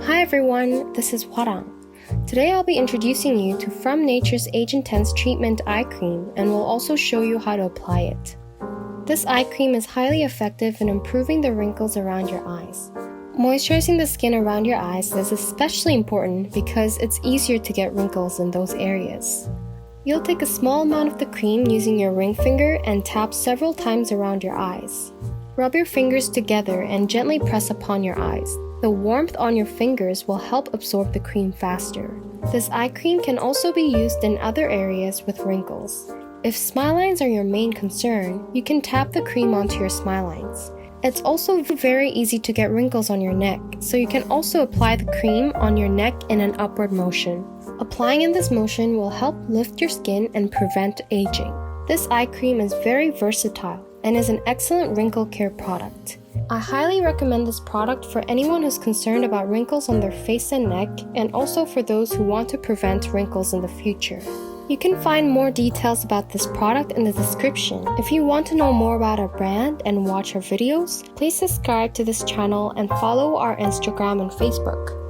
Hi everyone, this is Hwarang. Today I'll be introducing you to From Nature's Age Intense Treatment Eye Cream and will also show you how to apply it. This eye cream is highly effective in improving the wrinkles around your eyes. Moisturizing the skin around your eyes is especially important because it's easier to get wrinkles in those areas. You'll take a small amount of the cream using your ring finger and tap several times around your eyes. Rub your fingers together and gently press upon your eyes. The warmth on your fingers will help absorb the cream faster. This eye cream can also be used in other areas with wrinkles. If smile lines are your main concern, you can tap the cream onto your smile lines. It's also very easy to get wrinkles on your neck, so you can also apply the cream on your neck in an upward motion. Applying in this motion will help lift your skin and prevent aging. This eye cream is very versatile and is an excellent wrinkle care product. I highly recommend this product for anyone who's concerned about wrinkles on their face and neck, and also for those who want to prevent wrinkles in the future. You can find more details about this product in the description. If you want to know more about our brand and watch our videos, please subscribe to this channel and follow our Instagram and Facebook.